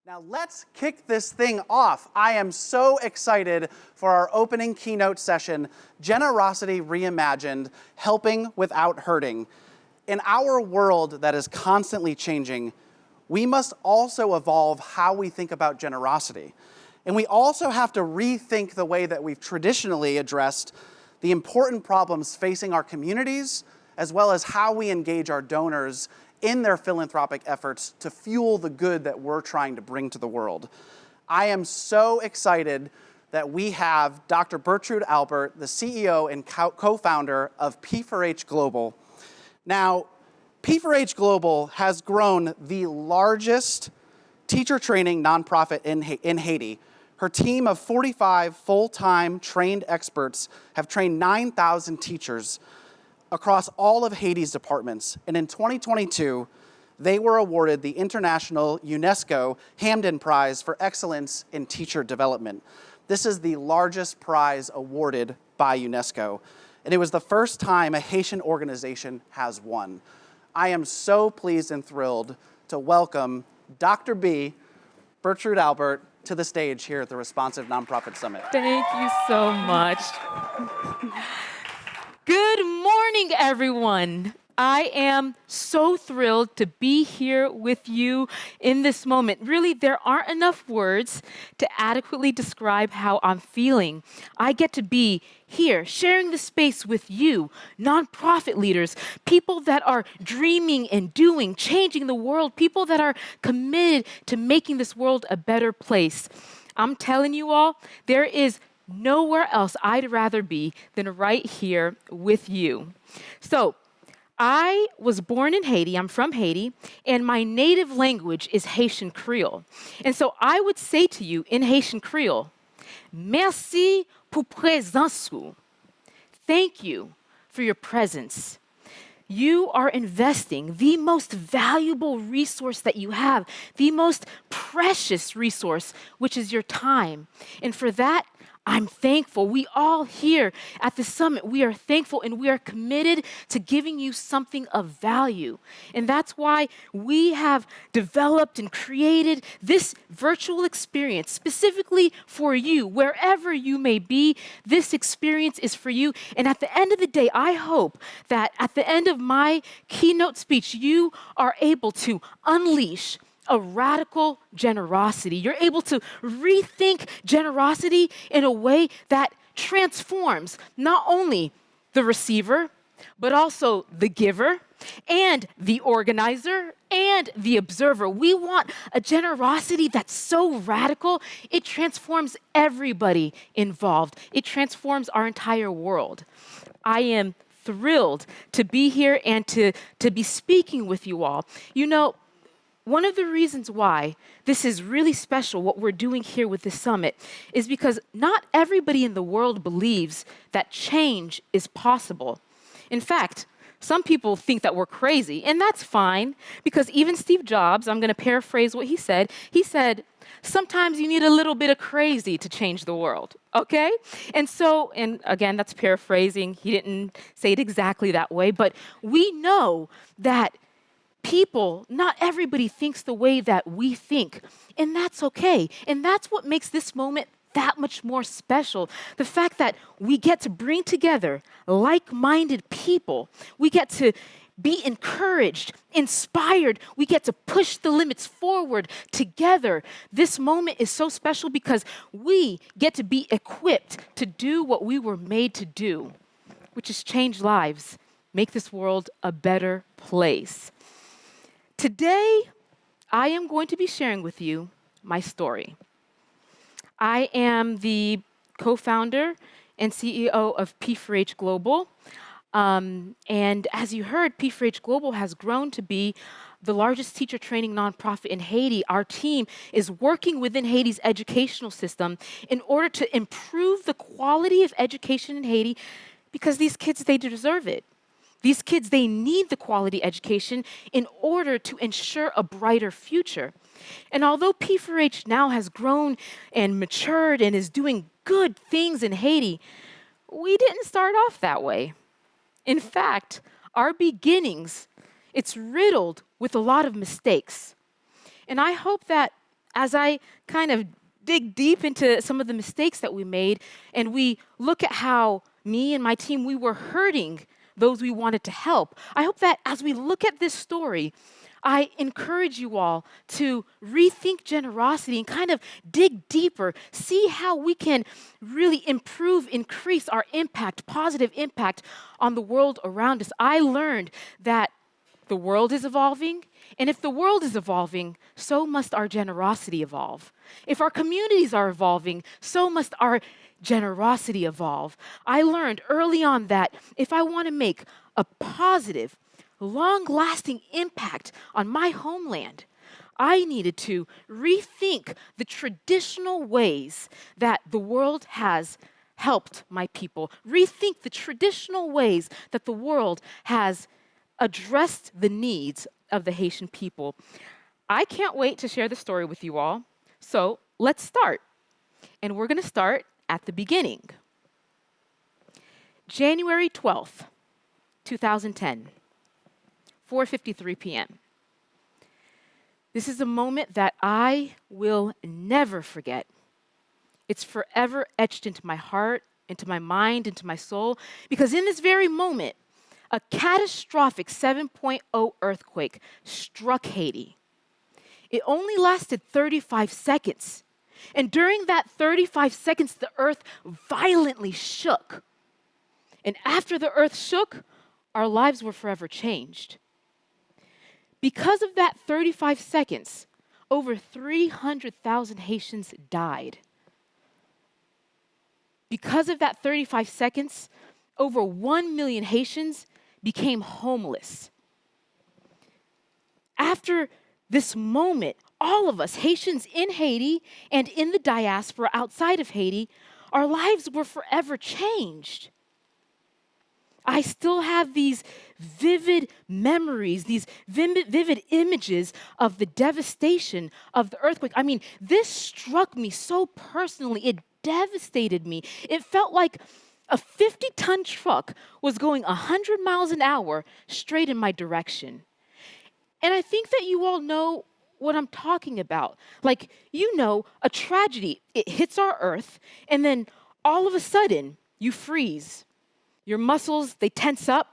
Now let's kick this thing off. I am so excited for our opening keynote session, Generosity Reimagined, Helping Without Hurting. In our world that is constantly changing, we must also evolve how we think about generosity. And we also have to rethink the way that we've traditionally addressed the important problems facing our communities, as well as how we engage our donors in their philanthropic efforts to fuel the good that we're trying to bring to the world. I am so excited that we have Dr. Bertrhude Albert, the CEO and co-founder of P4H Global. Now, P4H Global has grown the largest teacher training nonprofit in Haiti. Her team of 45 full-time trained experts have trained 9,000 teachers across all of Haiti's departments. And in 2022, they were awarded the International UNESCO Hamden Prize for Excellence in Teacher Development. This is the largest prize awarded by UNESCO. And it was the first time a Haitian organization has won. I am so pleased and thrilled to welcome Dr. B, Bertrhude Albert, to the stage here at the Responsive Nonprofit Summit. Thank you so much. Good morning, everyone. I am so thrilled to be here with you in this moment. Really, there aren't enough words to adequately describe how I'm feeling. I get to be here, sharing the space with you, nonprofit leaders, people that are dreaming and doing, changing the world, people that are committed to making this world a better place. I'm telling you all, there is nowhere else I'd rather be than right here with you. So, I was born in Haiti, I'm from Haiti, and my native language is Haitian Creole. And so I would say to you in Haitian Creole, merci pour présence. Thank you for your presence. You are investing the most valuable resource that you have, the most precious resource, which is your time. And for that, I'm thankful. We all here at the summit, we are thankful and we are committed to giving you something of value. And that's why we have developed and created this virtual experience specifically for you. Wherever you may be, this experience is for you. And at the end of the day, I hope that at the end of my keynote speech, you are able to unleash a radical generosity. You're able to rethink generosity in a way that transforms not only the receiver, but also the giver and the organizer and the observer. We want a generosity that's so radical, it transforms everybody involved. It transforms our entire world. I am thrilled to be here and to be speaking with you all. You know, one of the reasons why this is really special, what we're doing here with this summit, is because not everybody in the world believes that change is possible. In fact, some people think that we're crazy, and that's fine, because even Steve Jobs, I'm going to paraphrase what he said, sometimes you need a little bit of crazy to change the world, okay? And again, that's paraphrasing. He didn't say it exactly that way, but we know that people, not everybody thinks the way that we think, and that's okay. And that's what makes this moment that much more special. The fact that we get to bring together like-minded people. We get to be encouraged, inspired. We get to push the limits forward together. This moment is so special because we get to be equipped to do what we were made to do, which is change lives, make this world a better place. Today, I am going to be sharing with you my story. I am the co-founder and CEO of P4H Global. And as you heard, P4H Global has grown to be the largest teacher training nonprofit in Haiti. Our team is working within Haiti's educational system in order to improve the quality of education in Haiti because these kids, they deserve it. These kids, they need the quality education in order to ensure a brighter future. And although P4H now has grown and matured and is doing good things in Haiti, we didn't start off that way. In fact, our beginnings, it's riddled with a lot of mistakes. And I hope that as I kind of dig deep into some of the mistakes that we made, and we look at how me and my team, we were hurting those we wanted to help, I hope that as we look at this story, I encourage you all to rethink generosity and kind of dig deeper, see how we can really improve, increase our impact, positive impact on the world around us. I learned that the world is evolving, and if the world is evolving, so must our generosity evolve. If our communities are evolving, so must our generosity evolve. I learned early on that if I want to make a positive, long-lasting impact on my homeland, I needed to rethink the traditional ways that the world has helped my people, rethink the traditional ways that the world has addressed the needs of the Haitian people. I can't wait to share the story with you all, so let's start. And we're going to start at the beginning. January 12th, 2010. 4:53 p.m. This is a moment that I will never forget. It's forever etched into my heart, into my mind, into my soul, because in this very moment, a catastrophic 7.0 earthquake struck Haiti. It only lasted 35 seconds. And during that 35 seconds, the earth violently shook. And after the earth shook, our lives were forever changed. Because of that 35 seconds, over 300,000 Haitians died. Because of that 35 seconds, over 1 million Haitians became homeless. After this moment, all of us, Haitians in Haiti and in the diaspora outside of Haiti, our lives were forever changed. I still have these vivid memories, these vivid images of the devastation of the earthquake. I mean, this struck me so personally. It devastated me. It felt like a 50-ton truck was going 100 miles an hour straight in my direction. And I think that you all know what I'm talking about. Like, you know, a tragedy, it hits our earth, and then all of a sudden, you freeze. Your muscles, they tense up,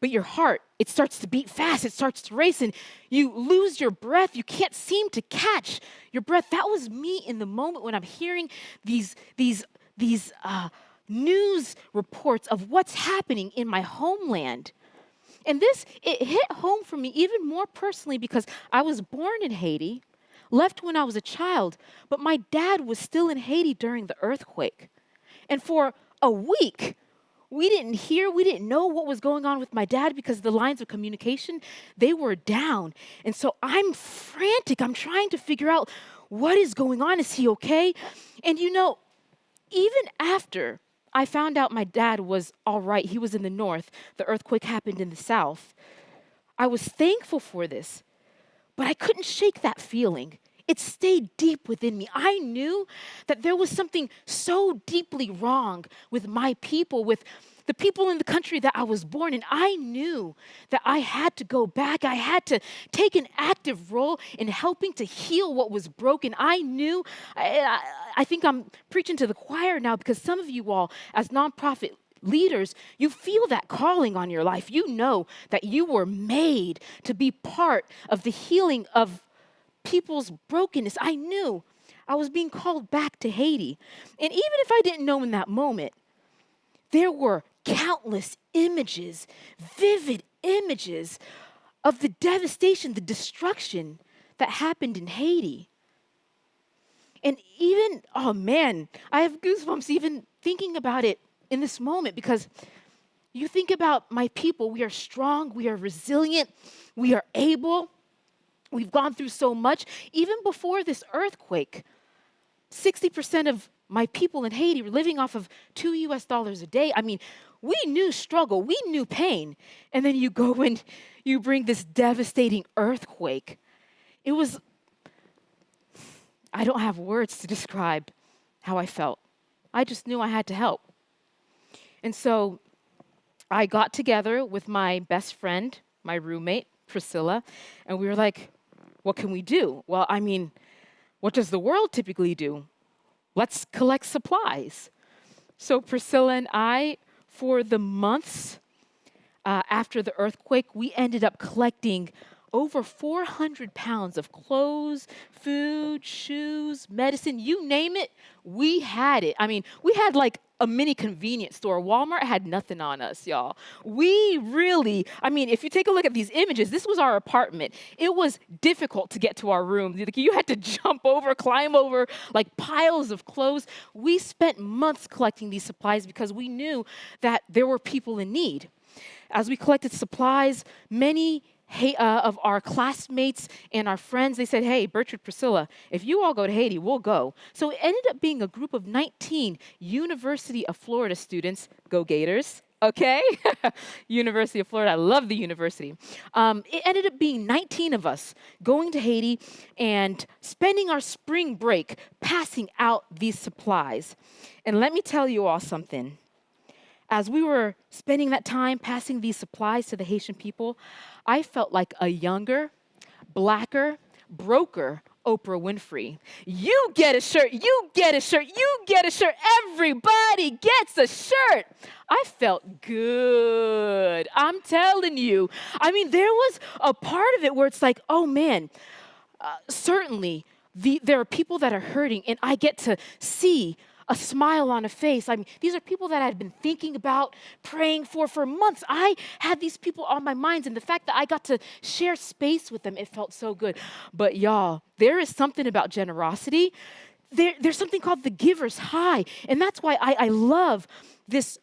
but your heart, it starts to beat fast, it starts to race, and you lose your breath. You can't seem to catch your breath. That was me in the moment when I'm hearing these news reports of what's happening in my homeland. And this, it hit home for me even more personally because I was born in Haiti, left when I was a child, but my dad was still in Haiti during the earthquake. And for a week, we didn't know what was going on with my dad because the lines of communication, they were down. And so I'm frantic. I'm trying to figure out what is going on. Is he okay? And you know, even after I found out my dad was all right, he was in the north, the earthquake happened in the south, I was thankful for this, but I couldn't shake that feeling. It stayed deep within me. I knew that there was something so deeply wrong with my people, with the people in the country that I was born in. I knew that I had to go back. I had to take an active role in helping to heal what was broken. I knew, I think I'm preaching to the choir now because some of you all, as nonprofit leaders, you feel that calling on your life. You know that you were made to be part of the healing of people's brokenness. I knew I was being called back to Haiti. And even if I didn't know in that moment, there were countless images, vivid images of the devastation, the destruction that happened in Haiti. And even, oh man, I have goosebumps even thinking about it in this moment because you think about my people, we are strong, we are resilient, we are able. We've gone through so much. Even before this earthquake, 60% of my people in Haiti were living off of $2 a day. I mean, we knew struggle, we knew pain. And then you go and you bring this devastating earthquake. It was, I don't have words to describe how I felt. I just knew I had to help. And so I got together with my best friend, my roommate, Priscilla, and we were like, what can we do? Well, I mean, what does the world typically do? Let's collect supplies. So Priscilla and I, for the months after the earthquake, we ended up collecting over 400 pounds of clothes, food, shoes, medicine, you name it, we had it. I mean, we had like a mini convenience store. Walmart had nothing on us, y'all. We really, I mean, if you take a look at these images, this was our apartment. It was difficult to get to our room. You had to jump over, climb over, like piles of clothes. We spent months collecting these supplies because we knew that there were people in need. As we collected supplies, many of our classmates and our friends, they said, hey, Bertrhude, Priscilla, if you all go to Haiti, we'll go. So it ended up being a group of 19 University of Florida students, go Gators, okay? University of Florida, I love the university. It ended up being 19 of us going to Haiti and spending our spring break passing out these supplies. And let me tell you all something. As we were spending that time passing these supplies to the Haitian people, I felt like a younger, blacker, broker Oprah Winfrey. You get a shirt, you get a shirt, you get a shirt, everybody gets a shirt. I felt good, I'm telling you. I mean, there was a part of it where it's like, oh man, certainly there are people that are hurting and I get to see a smile on a face. I mean, these are people that I'd been thinking about, praying for months. I had these people on my mind, and the fact that I got to share space with them, it felt so good. But y'all, there is something about generosity. There's something called the giver's high, and that's why I love this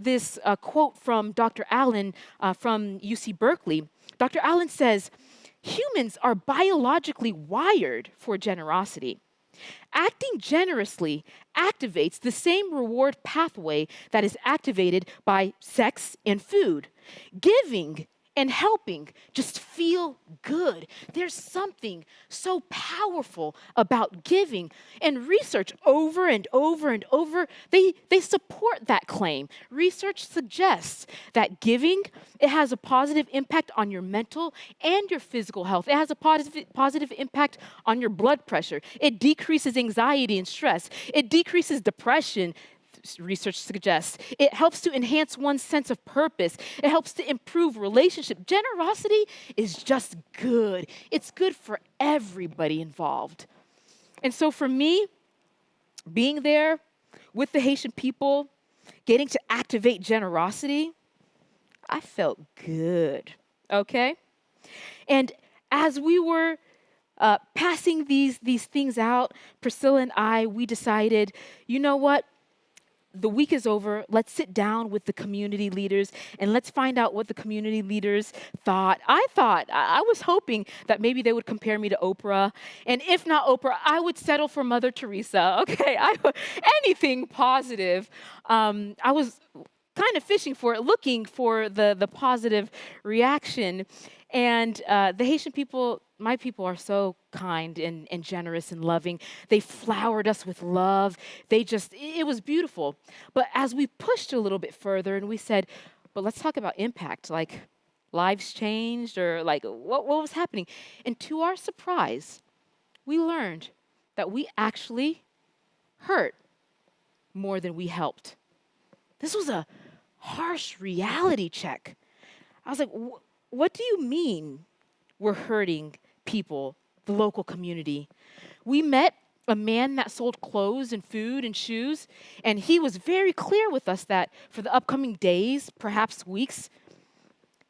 quote from Dr. Allen from UC Berkeley. Dr. Allen says, humans are biologically wired for generosity. Acting generously activates the same reward pathway that is activated by sex and food. Giving and helping just feel good. There's something so powerful about giving. And research over and over and over, they support that claim. Research suggests that giving, it has a positive impact on your mental and your physical health. It has a positive impact on your blood pressure. It decreases anxiety and stress. It decreases depression. Research suggests. It helps to enhance one's sense of purpose. It helps to improve relationship. Generosity is just good. It's good for everybody involved. And so for me, being there with the Haitian people, getting to activate generosity, I felt good, okay? And as we were passing these things out, Priscilla and I, we decided, you know what? The week is over. Let's sit down with the community leaders and let's find out what the community leaders thought. I was hoping that maybe they would compare me to Oprah. And if not Oprah, I would settle for Mother Teresa. Okay, anything positive. I was kind of fishing for it, looking for the positive reaction. And the Haitian people, my people, are so kind and generous and loving. They flowered us with love. It was beautiful. But as we pushed a little bit further and we said, but let's talk about impact, like lives changed or like what was happening. And to our surprise, we learned that we actually hurt more than we helped. This was a harsh reality check. I was like, what do you mean we're hurting people, the local community? We met a man that sold clothes and food and shoes, and he was very clear with us that for the upcoming days, perhaps weeks,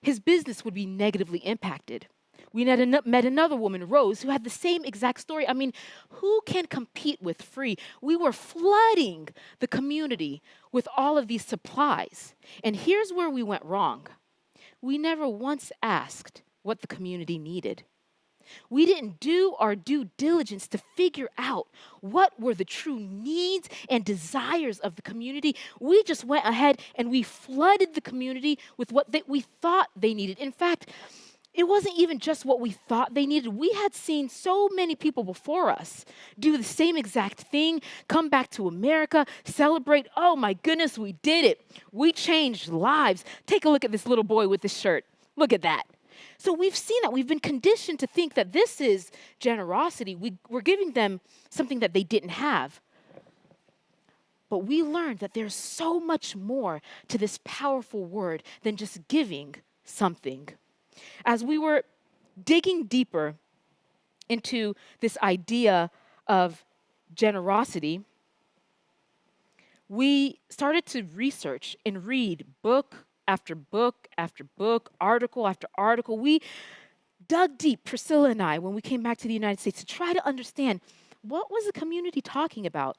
his business would be negatively impacted. We met another woman, Rose, who had the same exact story. I mean, who can compete with free? We were flooding the community with all of these supplies. And here's where we went wrong. We never once asked what the community needed. We didn't do our due diligence to figure out what were the true needs and desires of the community. We just went ahead and we flooded the community with what we thought they needed. In fact, it wasn't even just what we thought they needed. We had seen so many people before us do the same exact thing, come back to America, celebrate. Oh my goodness, we did it. We changed lives. Take a look at this little boy with this shirt. Look at that. So we've seen that. We've been conditioned to think that this is generosity. We're giving them something that they didn't have. But we learned that there's so much more to this powerful word than just giving something. As we were digging deeper into this idea of generosity, we started to research and read book after book after book, article after article. We dug deep, Priscilla and I, when we came back to the United States, to try to understand what was the community talking about.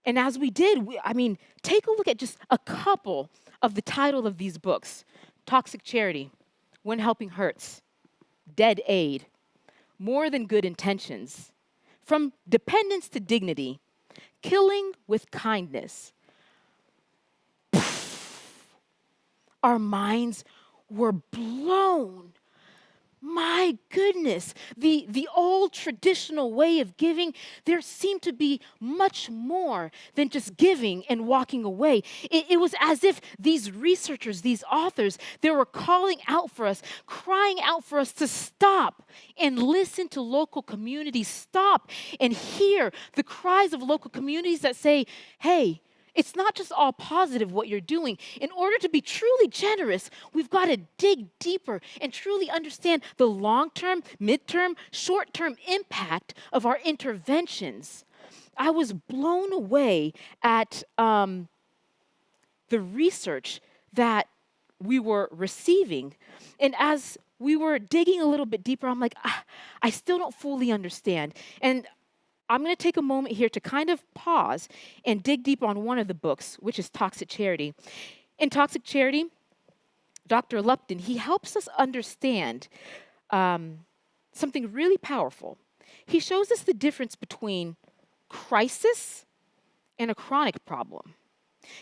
And as we did, take a look at just a couple of the title of these books: Toxic Charity, When Helping Hurts, Dead Aid, More Than Good Intentions, From Dependence to Dignity, Killing with Kindness. Our minds were blown. My goodness, the old traditional way of giving, there seemed to be much more than just giving and walking away. It was as if these researchers, these authors, they were calling out for us, crying out for us to stop and listen to local communities, stop and hear the cries of local communities that say, hey, it's not just all positive what you're doing. In order to be truly generous, we've got to dig deeper and truly understand the long-term, mid-term, short-term impact of our interventions. I was blown away at the research that we were receiving. And as we were digging a little bit deeper, I'm like, I still don't fully understand. And I'm going to take a moment here to kind of pause and dig deep on one of the books, which is Toxic Charity. In Toxic Charity, Dr. Lupton, he helps us understand something really powerful. He shows us the difference between crisis and a chronic problem.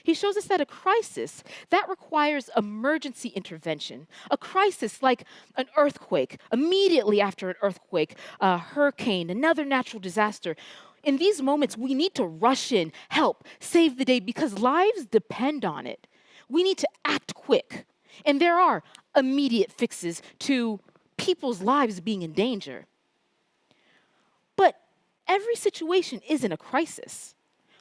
He shows us that a crisis, that requires emergency intervention. A crisis like an earthquake, immediately after an earthquake, a hurricane, another natural disaster. In these moments, we need to rush in, help, save the day, because lives depend on it. We need to act quick. And there are immediate fixes to people's lives being in danger. But every situation isn't a crisis.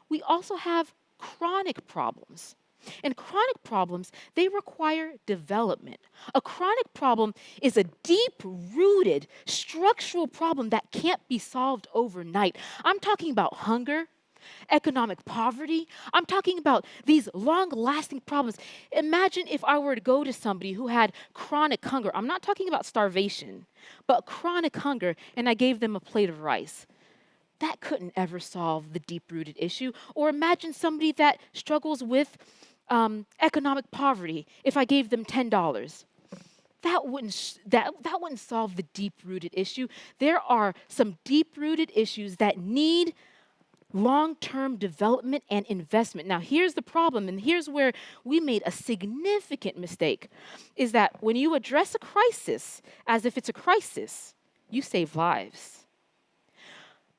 We also have chronic problems. And chronic problems, they require development. A chronic problem is a deep-rooted structural problem that can't be solved overnight. I'm talking about hunger, economic poverty. I'm talking about these long-lasting problems. Imagine if I were to go to somebody who had chronic hunger. I'm not talking about starvation, but chronic hunger, and I gave them a plate of rice. That couldn't ever solve the deep-rooted issue. Or imagine somebody that struggles with economic poverty. If I gave them $10, that wouldn't solve the deep-rooted issue. There are some deep-rooted issues that need long-term development and investment. Now, here's the problem, and here's where we made a significant mistake, is that when you address a crisis as if it's a crisis, you save lives.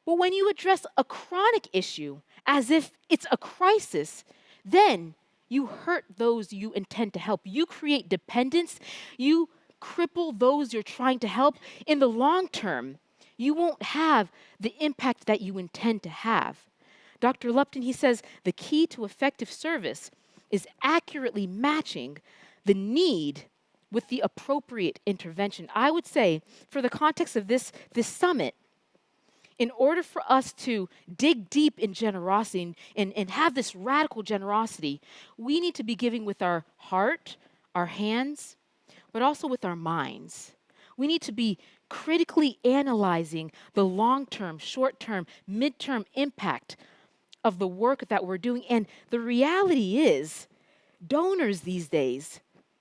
But when you address a chronic issue as if it's a crisis, then you hurt those you intend to help. You create dependence. You cripple those you're trying to help. In the long term, you won't have the impact that you intend to have. Dr. Lupton, he says, the key to effective service is accurately matching the need with the appropriate intervention. I would say, for the context of this summit, in order for us to dig deep in generosity and have this radical generosity, we need to be giving with our heart, our hands, but also with our minds. We need to be critically analyzing the long-term, short-term, mid-term impact of the work that we're doing. And the reality is, donors these days,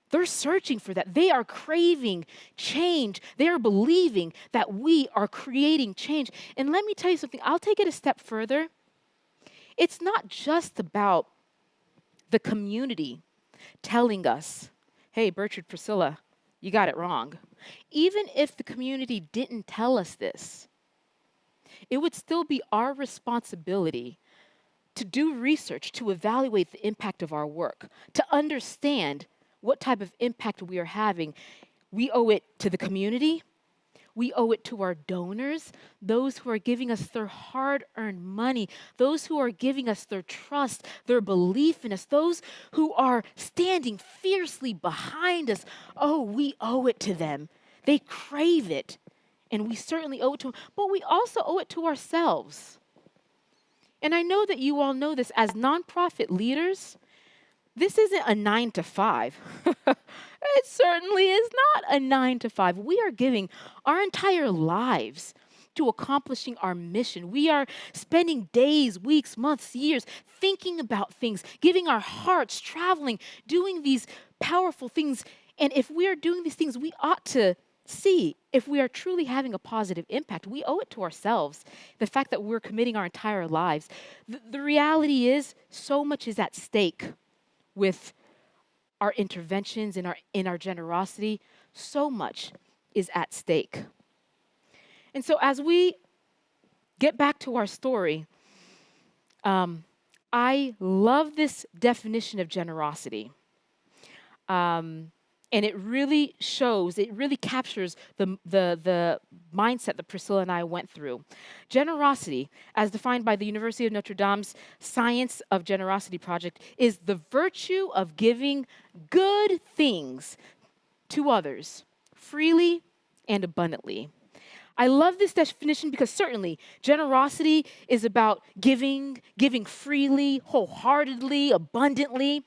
they're searching for that. They are craving change. They are believing that we are creating change. And let me tell you something. I'll take it a step further. It's not just about the community telling us, hey, Bertrhude, Priscilla, you got it wrong. Even if the community didn't tell us this, it would still be our responsibility to do research, to evaluate the impact of our work, to understand what type of impact we are having We owe it to the community. We owe it to our donors, those who are giving us their hard-earned money, those who are giving us their trust, their belief in us, those who are standing fiercely behind us. Oh, we owe it to them. They crave it, and we certainly owe it to them, but we also owe it to ourselves. And I know that you all know this as nonprofit leaders. This isn't a 9 to 5. It certainly is not a 9 to 5. We are giving our entire lives to accomplishing our mission. We are spending days, weeks, months, years thinking about things, giving our hearts, traveling, doing these powerful things. And if we are doing these things, we ought to see if we are truly having a positive impact. We owe it to ourselves, the fact that we're committing our entire lives. The reality is, so much is at stake with our interventions and in our generosity. So much is at stake. And so as we get back to our story, I love this definition of generosity. And it really shows, it really captures the mindset that Priscilla and I went through. Generosity, as defined by the University of Notre Dame's Science of Generosity Project, is the virtue of giving good things to others freely and abundantly. I love this definition because certainly generosity is about giving freely, wholeheartedly, abundantly,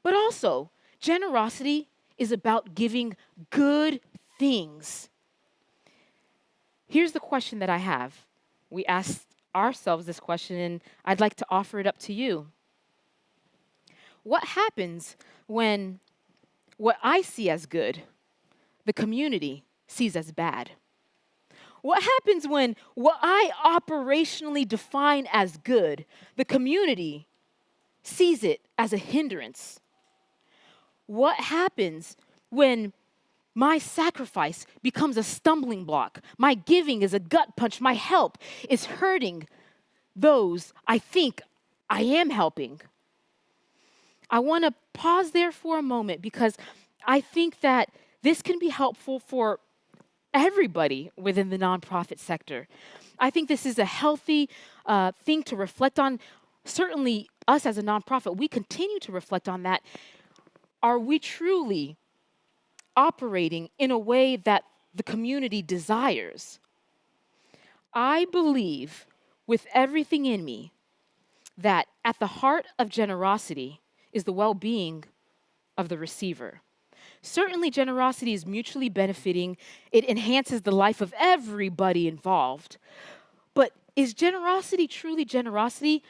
but also generosity is about giving good things. Here's the question that I have. We asked ourselves this question, and I'd like to offer it up to you. What happens when what I see as good, the community sees as bad? What happens when what I operationally define as good, the community sees it as a hindrance? What happens when my sacrifice becomes a stumbling block? My giving is a gut punch. My help is hurting those I think I am helping. I want to pause there for a moment because I think that this can be helpful for everybody within the nonprofit sector. I think this is a healthy thing to reflect on. Certainly, us as a nonprofit, we continue to reflect on that. Are we truly operating in a way that the community desires? I believe with everything in me that at the heart of generosity is the well-being of the receiver. Certainly, generosity is mutually benefiting. It enhances the life of everybody involved. But is generosity truly generosity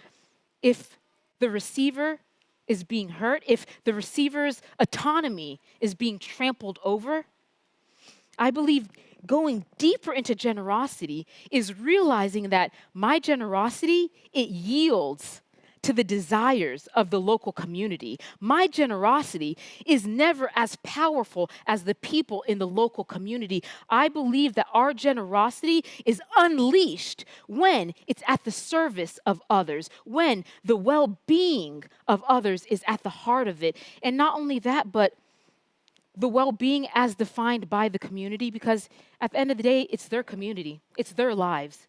if the receiver is being hurt, if the receiver's autonomy is being trampled over? I believe going deeper into generosity is realizing that my generosity, it yields to the desires of the local community. My generosity is never as powerful as the people in the local community. I believe that our generosity is unleashed when it's at the service of others, when the well-being of others is at the heart of it. And not only that, but the well-being as defined by the community, because at the end of the day, it's their community. It's their lives.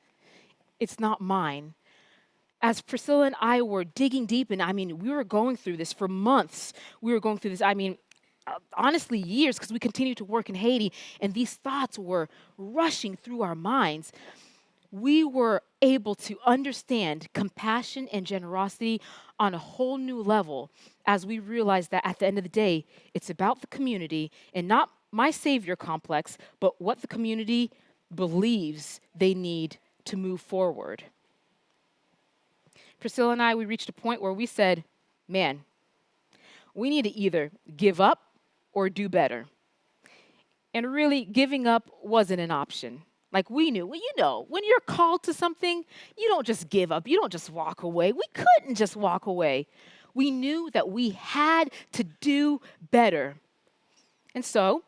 It's not mine. As Priscilla and I were digging deep, and we were going through this for months. We were going through this, honestly, years, because we continued to work in Haiti, and these thoughts were rushing through our minds. We were able to understand compassion and generosity on a whole new level as we realized that at the end of the day, it's about the community and not my savior complex, but what the community believes they need to move forward. Priscilla and I, we reached a point where we said, man, we need to either give up or do better. And really, giving up wasn't an option. Like we knew, when you're called to something, you don't just give up. You don't just walk away. We couldn't just walk away. We knew that we had to do better. And so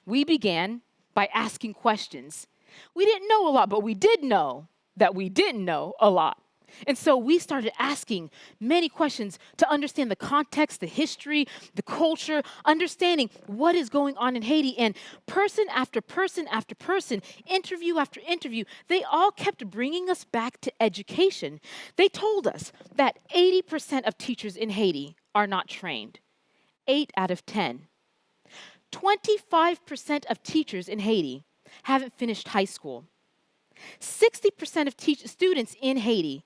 we began by asking questions. We didn't know a lot, but we did know that we didn't know a lot. And so we started asking many questions to understand the context, the history, the culture, understanding what is going on in Haiti. And person after person after person, interview after interview, they all kept bringing us back to education. They told us that 80% of teachers in Haiti are not trained, 8 out of 10. 25% of teachers in Haiti haven't finished high school. 60% of students in Haiti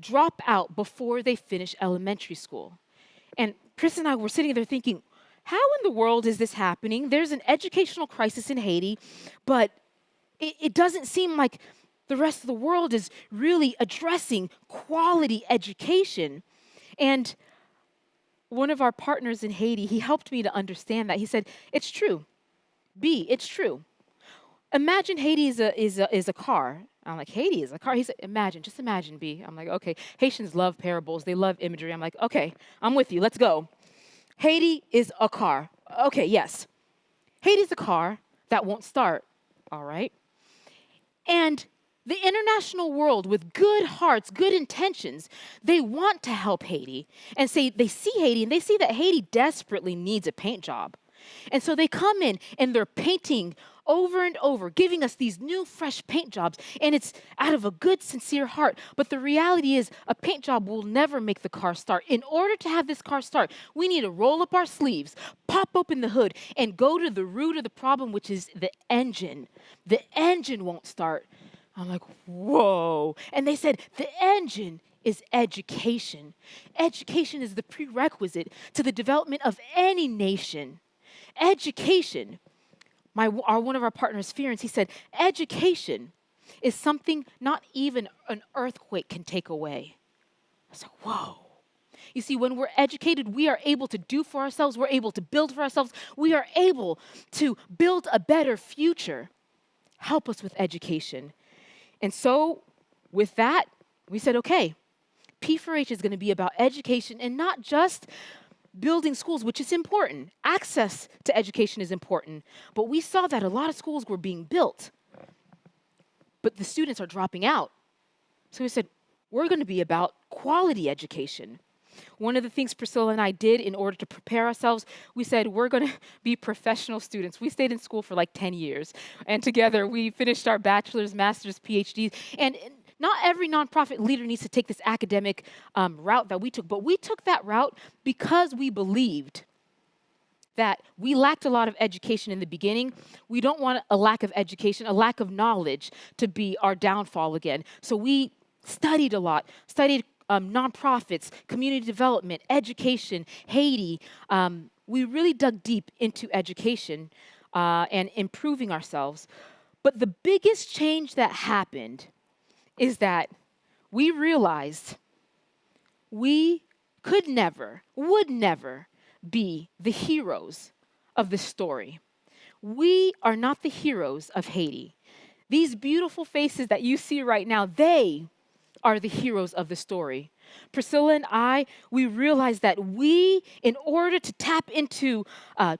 drop out before they finish elementary school. And Chris and I were sitting there thinking, how in the world is this happening? There's an educational crisis in Haiti, but it doesn't seem like the rest of the world is really addressing quality education. And one of our partners in Haiti, he helped me to understand that. He said, it's true. It's true. Imagine Haiti is a car. I'm like, Haiti is a car? He said, just imagine, B. I'm like, okay. Haitians love parables. They love imagery. I'm like, okay, I'm with you. Let's go. Haiti is a car. Okay, yes. Haiti's a car that won't start. All right. And the international world, with good hearts, good intentions, they want to help Haiti and they see Haiti and they see that Haiti desperately needs a paint job. And so they come in and they're painting over and over, giving us these new, fresh paint jobs. And it's out of a good, sincere heart. But the reality is a paint job will never make the car start. In order to have this car start, we need to roll up our sleeves, pop open the hood, and go to the root of the problem, which is the engine. The engine won't start. I'm like, whoa. And they said, the engine is education. Education is the prerequisite to the development of any nation. Education. One of our partners, Fearns, he said, education is something not even an earthquake can take away. I was like, whoa. You see, when we're educated, we are able to do for ourselves. We're able to build for ourselves. We are able to build a better future. Help us with education. And so with that, we said, okay, P4H is going to be about education and not just building schools, which is important. Access to education is important. But we saw that a lot of schools were being built, but the students are dropping out. So we said, we're going to be about quality education. One of the things Priscilla and I did in order to prepare ourselves, we said, we're going to be professional students. We stayed in school for like 10 years. And together we finished our bachelor's, master's, Ph.Ds. And not every nonprofit leader needs to take this academic route that we took, but we took that route because we believed that we lacked a lot of education in the beginning. We don't want a lack of education, a lack of knowledge to be our downfall again. So we studied a lot, studied nonprofits, community development, education, Haiti. We really dug deep into education and improving ourselves. But the biggest change that happened is that we realized we would never be the heroes of the story. We are not the heroes of Haiti. These beautiful faces that you see right now, they are the heroes of the story. Priscilla and I, we realized that in order to tap into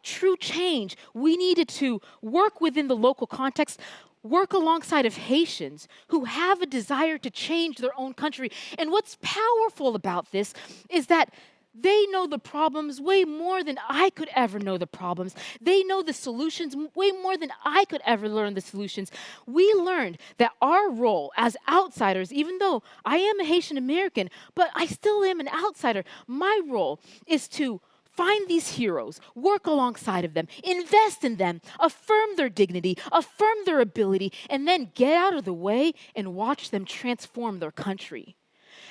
true change, we needed to work within the local context, work alongside of Haitians who have a desire to change their own country. And what's powerful about this is that they know the problems way more than I could ever know the problems. They know the solutions way more than I could ever learn the solutions. We learned that our role as outsiders, even though I am a Haitian American, but I still am an outsider, my role is to find these heroes, work alongside of them, invest in them, affirm their dignity, affirm their ability, and then get out of the way and watch them transform their country.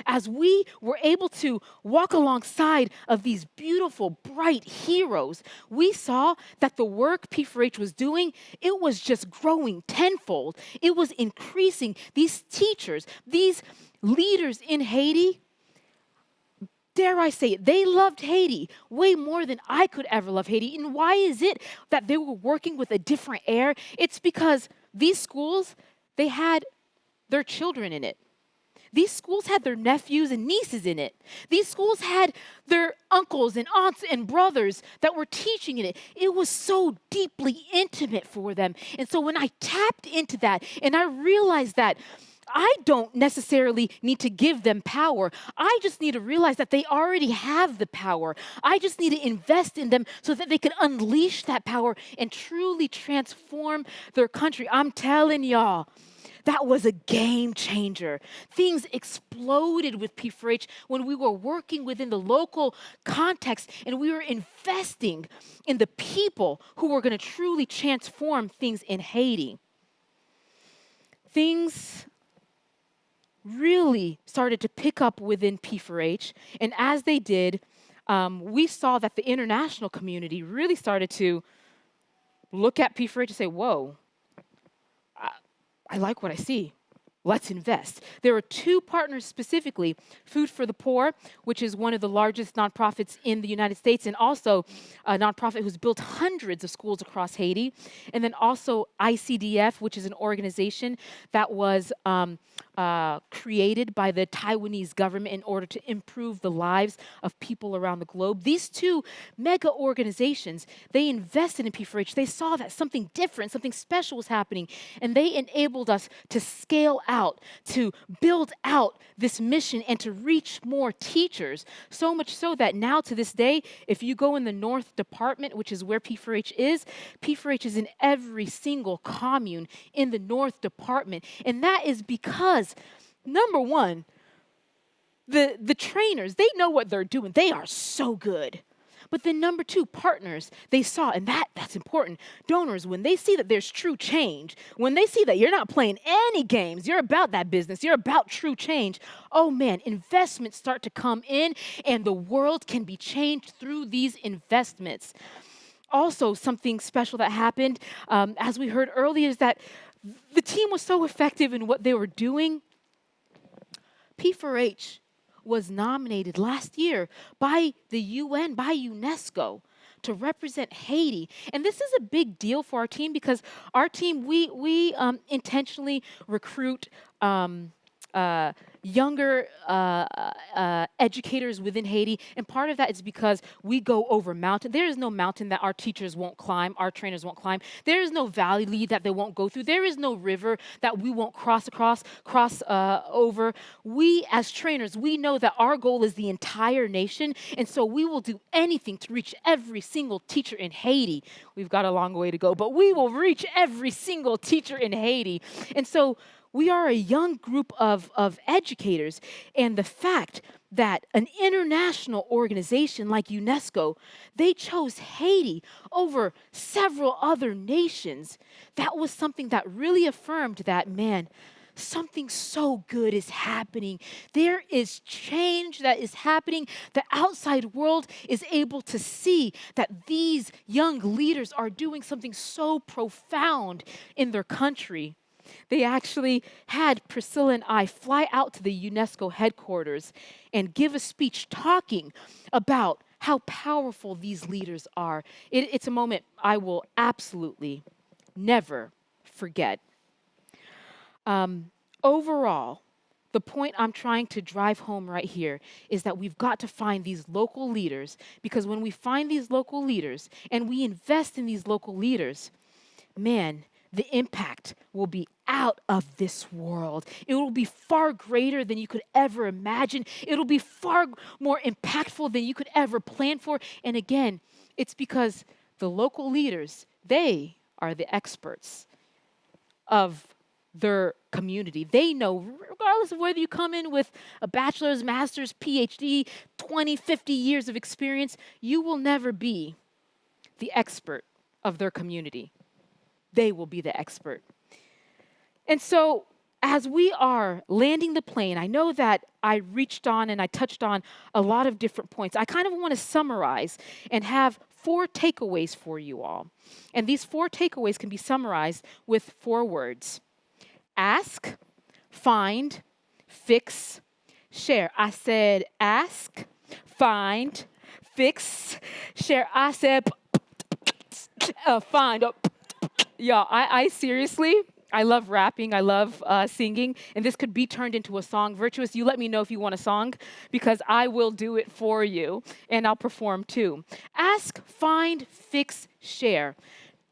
As we were able to walk alongside of these beautiful, bright heroes, we saw that the work P4H was doing, it was just growing tenfold. It was increasing. These teachers, these leaders in Haiti, dare I say it, they loved Haiti way more than I could ever love Haiti. And why is it that they were working with a different air? It's because these schools, they had their children in it. These schools had their nephews and nieces in it. These schools had their uncles and aunts and brothers that were teaching in it. It was so deeply intimate for them. And so when I tapped into that and I realized that I don't necessarily need to give them power. I just need to realize that they already have the power. I just need to invest in them so that they can unleash that power and truly transform their country. I'm telling y'all, that was a game changer. Things exploded with P4H when we were working within the local context and we were investing in the people who were going to truly transform things in Haiti. Things really started to pick up within P4H, and as they did, we saw that the international community really started to look at P4H and say, whoa, I like what I see. Let's invest. There are two partners specifically, Food for the Poor, which is one of the largest nonprofits in the United States, and also a nonprofit who's built hundreds of schools across Haiti. And then also ICDF, which is an organization that was created by the Taiwanese government in order to improve the lives of people around the globe. These two mega organizations, they invested in P4H. They saw that something different, something special was happening, and they enabled us to scale out, to build out this mission and to reach more teachers, so much so that now to this day, if you go in the North Department, which is where P4H is in every single commune in the North Department. And that is because, number one, the trainers, they know what they're doing. They are so good. But then number two, partners, they saw, and that's important. Donors, when they see that there's true change, when they see that you're not playing any games, you're about that business, you're about true change, oh man, investments start to come in and the world can be changed through these investments. Also, something special that happened, as we heard earlier, is that the team was so effective in what they were doing. P4H was nominated last year by the UN, by UNESCO, to represent Haiti. And this is a big deal for our team because our team, we intentionally recruit younger educators within Haiti. And part of that is because we go over mountain. There is no mountain that our teachers won't climb, our trainers won't climb. There is no valley that they won't go through. There is no river that we won't cross over. We as trainers, we know that our goal is the entire nation. And so we will do anything to reach every single teacher in Haiti. We've got a long way to go, but we will reach every single teacher in Haiti. And so we are a young group of educators, and the fact that an international organization like UNESCO, they chose Haiti over several other nations, that was something that really affirmed that, man, something so good is happening. There is change that is happening. The outside world is able to see that these young leaders are doing something so profound in their country. They actually had Priscilla and I fly out to the UNESCO headquarters and give a speech talking about how powerful these leaders are. It's a moment I will absolutely never forget. Overall, the point I'm trying to drive home right here is that we've got to find these local leaders, because when we find these local leaders and we invest in these local leaders, man, the impact will be out of this world. It will be far greater than you could ever imagine. It'll be far more impactful than you could ever plan for. And again, it's because the local leaders, they are the experts of their community. They know, regardless of whether you come in with a bachelor's, master's, Ph.D., 20, 50 years of experience, you will never be the expert of their community. They will be the expert. And so as we are landing the plane, I know that I reached on and I touched on a lot of different points. I kind of want to summarize and have 4 takeaways for you all. And these 4 takeaways can be summarized with 4 words: ask, find, fix, share. I said ask, find, fix, share. I said find. Y'all, I seriously, I love rapping. I love singing. And this could be turned into a song. Virtuous, you let me know if you want a song, because I will do it for you. And I'll perform too. Ask, find, fix, share.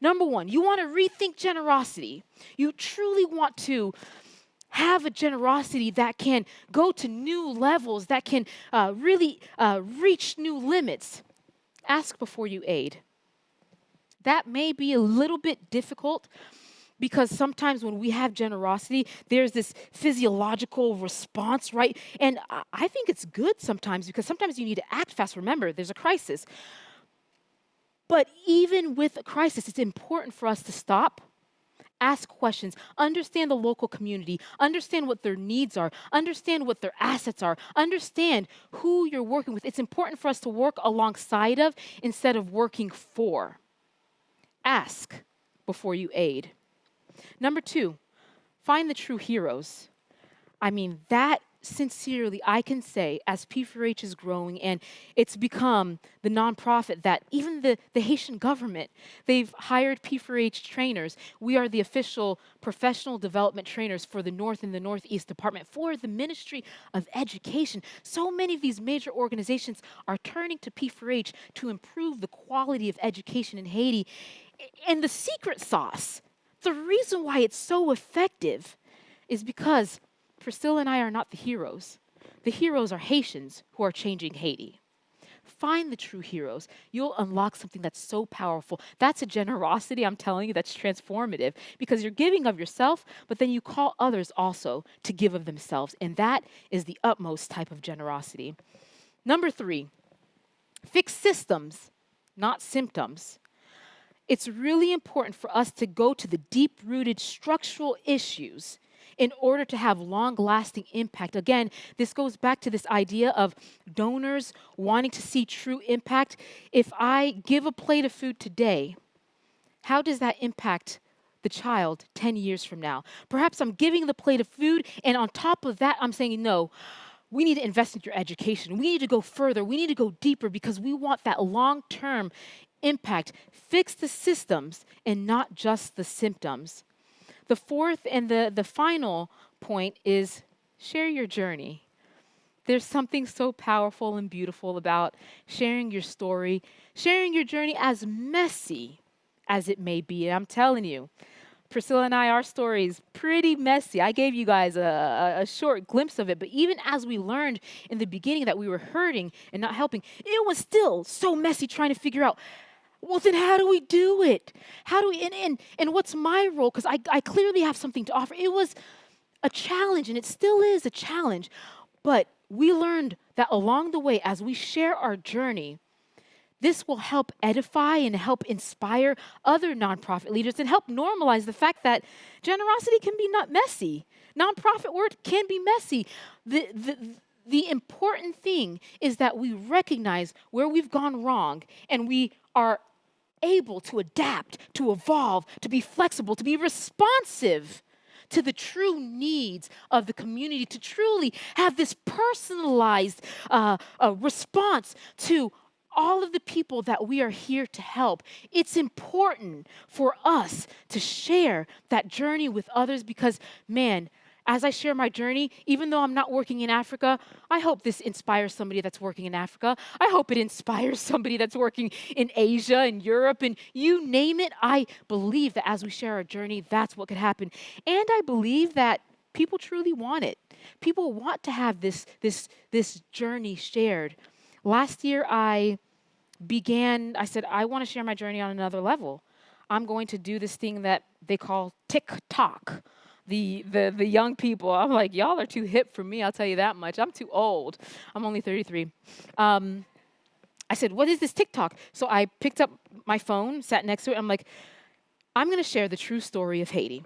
Number 1, you want to rethink generosity. You truly want to have a generosity that can go to new levels, that can really reach new limits, ask before you aid. That may be a little bit difficult because sometimes when we have generosity, there's this physiological response, right? And I think it's good sometimes because sometimes you need to act fast. Remember, there's a crisis. But even with a crisis, it's important for us to stop, ask questions, understand the local community, understand what their needs are, understand what their assets are, understand who you're working with. It's important for us to work alongside of instead of working for. Ask before you aid. Number 2, find the true heroes. I mean, that sincerely, I can say, as P4H is growing and it's become the nonprofit that even the Haitian government, they've hired P4H trainers. We are the official professional development trainers for the North and the Northeast Department for the Ministry of Education. So many of these major organizations are turning to P4H to improve the quality of education in Haiti. And the secret sauce, the reason why it's so effective is because Priscilla and I are not the heroes. The heroes are Haitians who are changing Haiti. Find the true heroes. You'll unlock something that's so powerful. That's a generosity, I'm telling you, that's transformative because you're giving of yourself, but then you call others also to give of themselves. And that is the utmost type of generosity. Number 3, fix systems, not symptoms. It's really important for us to go to the deep-rooted structural issues in order to have long-lasting impact. Again, this goes back to this idea of donors wanting to see true impact. If I give a plate of food today, how does that impact the child 10 years from now? Perhaps I'm giving the plate of food, and on top of that, I'm saying, no, we need to invest in your education. We need to go further. We need to go deeper because we want that long-term impact. Fix the systems and not just the symptoms. The 4th and the final point is share your journey. There's something so powerful and beautiful about sharing your story, sharing your journey as messy as it may be. And I'm telling you, Priscilla and I, our story is pretty messy. I gave you guys a short glimpse of it, but even as we learned in the beginning that we were hurting and not helping, it was still so messy trying to figure out, well, then how do we do it? How do we, and what's my role? Because I clearly have something to offer. It was a challenge, and it still is a challenge. But we learned that along the way, as we share our journey, this will help edify and help inspire other nonprofit leaders and help normalize the fact that generosity can be not messy. Nonprofit work can be messy. The important thing is that we recognize where we've gone wrong and we are able to adapt, to evolve, to be flexible, to be responsive to the true needs of the community, to truly have this personalized response to all of the people that we are here to help. It's important for us to share that journey with others because, man, as I share my journey, even though I'm not working in Africa, I hope this inspires somebody that's working in Africa. I hope it inspires somebody that's working in Asia and Europe and you name it. I believe that as we share our journey, that's what could happen. And I believe that people truly want it. People want to have this journey shared. Last year, I said, I want to share my journey on another level. I'm going to do this thing that they call TikTok. The young people, I'm like, y'all are too hip for me, I'll tell you that much. I'm too old. I'm only 33. I said, what is this TikTok? So I picked up my phone, sat next to it. I'm like, I'm going to share the true story of Haiti.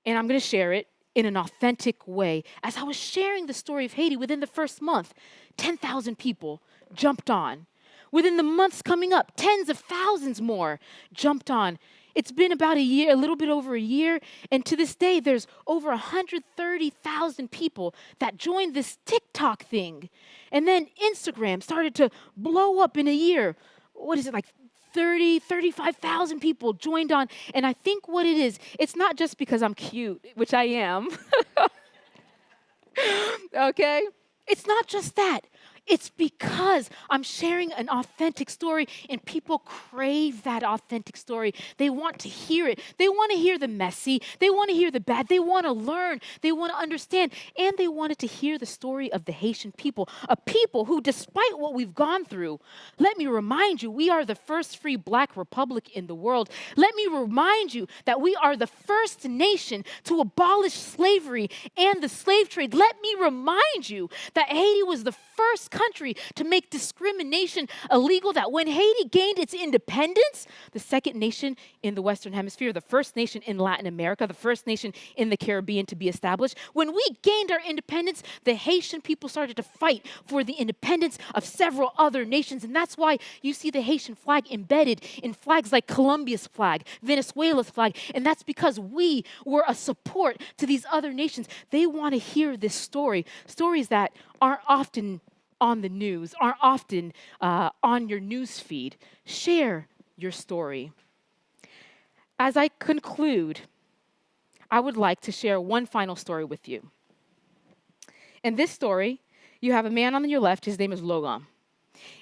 And I'm going to share it in an authentic way. As I was sharing the story of Haiti within the first month, 10,000 people jumped on. Within the months coming up, tens of thousands more jumped on. It's been about a year, a little bit over a year, and to this day, there's over 130,000 people that joined this TikTok thing. And then Instagram started to blow up in a year. What is it, like 35,000 people joined on. And I think what it is, it's not just because I'm cute, which I am. Okay? It's not just that. It's because I'm sharing an authentic story and people crave that authentic story. They want to hear it. They want to hear the messy. They want to hear the bad. They want to learn. They want to understand. And they wanted to hear the story of the Haitian people, a people who, despite what we've gone through, let me remind you, we are the first free Black republic in the world. Let me remind you that we are the first nation to abolish slavery and the slave trade. Let me remind you that Haiti was the first country to make discrimination illegal, that when Haiti gained its independence, the second nation in the Western Hemisphere, the first nation in Latin America, the first nation in the Caribbean to be established, when we gained our independence, the Haitian people started to fight for the independence of several other nations. And that's why you see the Haitian flag embedded in flags like Colombia's flag, Venezuela's flag. And that's because we were a support to these other nations. They want to hear this story, stories that aren't often on the news, aren't often on your news feed. Share your story. As I conclude, I would like to share one final story with you. In this story, you have a man on your left. His name is Laurent.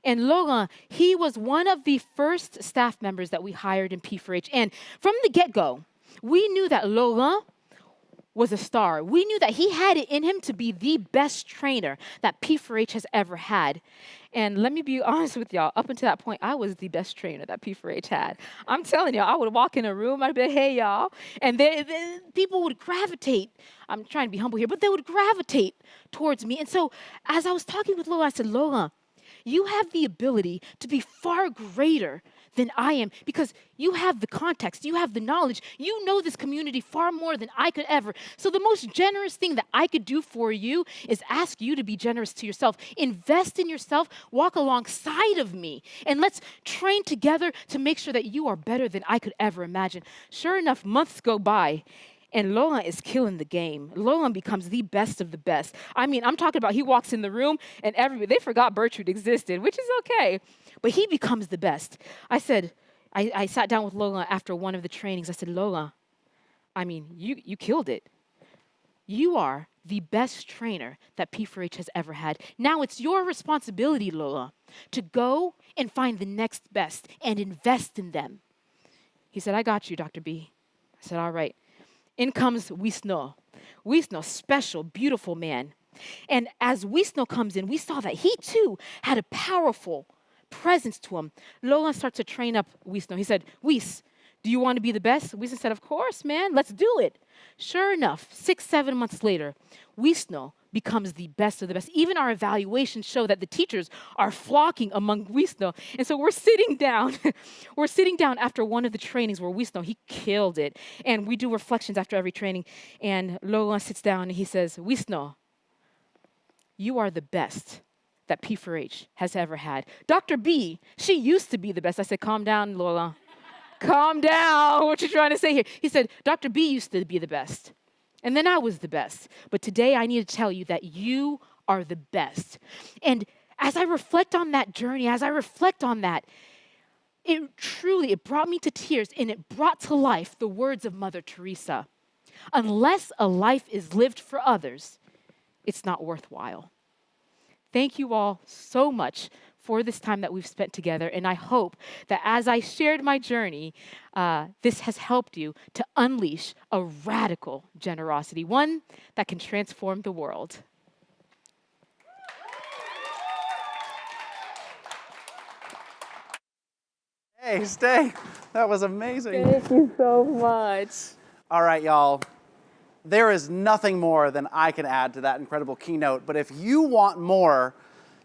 And Laurent, he was one of the first staff members that we hired in P4H. And from the get-go, we knew that Laurent was a star. We knew that he had it in him to be the best trainer that P4H has ever had. And let me be honest with y'all, up until that point, I was the best trainer that P4H had. I'm telling y'all, I would walk in a room, I'd be like, hey, y'all. And people would gravitate. I'm trying to be humble here, but they would gravitate towards me. And so as I was talking with Laurent, I said, Laurent, you have the ability to be far greater than I am because you have the context, you have the knowledge, you know this community far more than I could ever. So the most generous thing that I could do for you is ask you to be generous to yourself. Invest in yourself, walk alongside of me, and let's train together to make sure that you are better than I could ever imagine. Sure enough, months go by. And Laurent is killing the game. Laurent becomes the best of the best. I mean, I'm talking about he walks in the room and they forgot Bertrhude existed, which is okay. But he becomes the best. I sat down with Laurent after one of the trainings. I said, Laurent, I mean, you killed it. You are the best trainer that P4H has ever had. Now it's your responsibility, Laurent, to go and find the next best and invest in them. He said, I got you, Dr. B. I said, all right. In comes Wisno. Wisno, special, beautiful man. And as Wisno comes in, we saw that he too had a powerful presence to him. Laurent starts to train up Wisno. He said, Wis, do you want to be the best? Wisno said, of course, man, let's do it. Sure enough, 6-7 months later, Wisno becomes the best of the best. Even our evaluations show that the teachers are flocking among Wisno. And so we're sitting down. We're sitting down after one of the trainings where Wisno, he killed it. And we do reflections after every training. And Laurent sits down and he says, Wisno, you are the best that P4H has ever had. Dr. B, she used to be the best. I said, calm down, Laurent. Calm down. What you trying to say here? He said, Dr. B used to be the best. And then I was the best. But today I need to tell you that you are the best. And as I reflect on that journey, as I reflect on that, it brought me to tears and it brought to life the words of Mother Teresa. Unless a life is lived for others, it's not worthwhile. Thank you all so much for this time that we've spent together. And I hope that as I shared my journey, this has helped you to unleash a radical generosity, one that can transform the world. Hey, stay. That was amazing. Thank you so much. All right, y'all. There is nothing more than I can add to that incredible keynote. But if you want more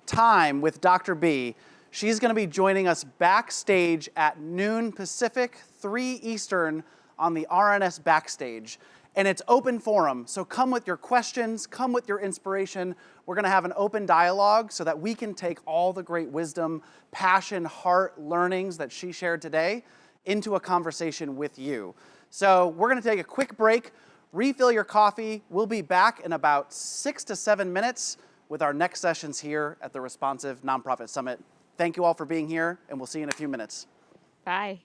time with Dr. B, she's going to be joining us backstage at noon Pacific, 3 Eastern on the RNS Backstage. And it's open forum, so come with your questions, come with your inspiration. We're going to have an open dialogue so that we can take all the great wisdom, passion, heart, learnings that she shared today into a conversation with you. So we're going to take a quick break, refill your coffee. We'll be back in about 6 to 7 minutes with our next sessions here at the Responsive Nonprofit Summit. Thank you all for being here, and we'll see you in a few minutes. Bye.